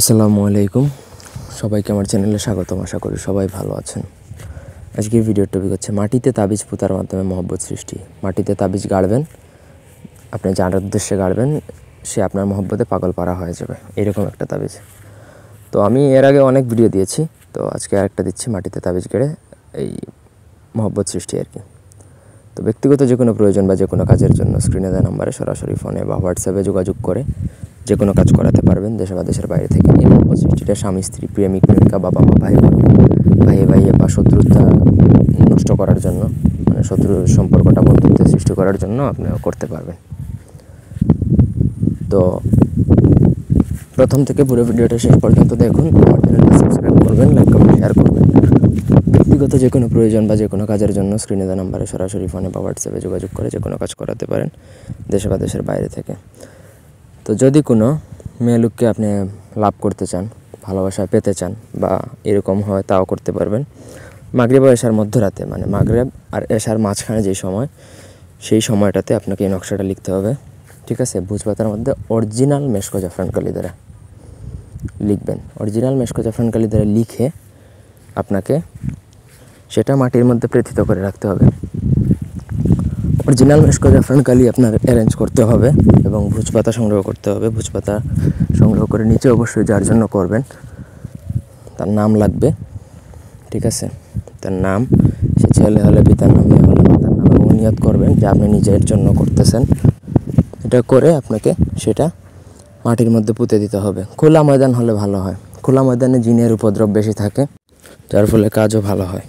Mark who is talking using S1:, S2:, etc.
S1: আসসালামু আলাইকুম, সবাইকে আমার চ্যানেলে স্বাগতম। আশা করি সবাই ভালো আছেন। আজকের ভিডিওর টপিক হচ্ছে মাটিতে তাবিজ পোতার মাধ্যমে মহব্বত সৃষ্টি। মাটিতে তাবিজ গাড়বেন, আপনি যার উদ্দেশ্যে গাড়বেন সে আপনার মহব্বতে পাগল পারা হয়ে যাবে, এরকম একটা তাবিজ। তো আমি এর আগে অনেক ভিডিও দিয়েছি, তো আজকে আরেকটা দিচ্ছি মাটিতে তাবিজ গেড়ে এই মহব্বত সৃষ্টি আর কি। তো ব্যক্তিগত যে কোনো প্রয়োজন বা যে কোনো কাজের জন্য স্ক্রিনে দেওয়া নাম্বারে সরাসরি ফোনে বা হোয়াটসঅ্যাপে যোগাযোগ করে যে কোনো কাজ করাতে পারবেন দেশে বা দেশের বাইরে থেকে। এই মহব্বত সৃষ্টিটা স্বামী স্ত্রী, প্রেমিক প্রেমিকা, বাবা মা, ভাই বোন, ভাইয়ে ভাইয়ে বা শত্রুতা নষ্ট করার জন্য, মানে শত্রু সম্পর্কটা বন্ধুত্ব সৃষ্টি করার জন্য আপনি করতে পারবেন। তো প্রথম থেকে পুরো ভিডিওটা শেষ পর্যন্ত দেখুন। আমার চ্যানেলটা সাবস্ক্রাইব করবেন, লাইক কমেন্ট শেয়ার করবেন। ব্যক্তিগত যে কোনো প্রয়োজন বা যে কোনো কাজের জন্য স্ক্রিনে দেওয়া নাম্বারে সরাসরি ফোনে বা হোয়াটসঅ্যাপে যোগাযোগ করে যে কোনো কাজ করাতে পারেন দেশে বা দেশের বাইরে থেকে। তো যদি কোনো মেয়ে লোককে আপনি লাভ করতে চান, ভালোবাসায় পেতে চান বা এরকম হয়, তাও করতে পারবেন। মাগরিব আর এশার মধ্যরাতে, মানে মাগরিব আর এশার মাঝখানে যে সময়, সেই সময়টাতে আপনাকে এই নকশাটা লিখতে হবে, ঠিক আছে? ভোজপাতার মধ্যে অরিজিনাল মেশকো জাফরান কালি দ্বারা লিখবেন। অরিজিনাল মেশকো জাফরান কালি দ্বারা লিখে আপনাকে সেটা মাটির মধ্যে প্রেথিত করে রাখতে হবে। অরিজিনাল মেশকো জাফরান কালি আপনার অ্যারেঞ্জ করতে হবে এবং ভোজপাতা সংগ্রহ করতে হবে। ভোজপাতা সংগ্রহ করে নিচে অবশ্যই যার জন্য করবেন তার নাম লাগবে, ঠিক আছে? তার নাম, সে ছেলে হলে পিতার নাম, মেয়ে হলে মাতার নাম, এবং নিয়ত করবেন যে আপনি নিজের জন্য করতেছেন। এটা করে আপনাকে সেটা মাটির মধ্যে পুঁতে দিতে হবে। খোলা ময়দান হলে ভালো হয়। খোলা ময়দানে জিনের উপদ্রব বেশি থাকে, যার ফলে কাজও ভালো হয়।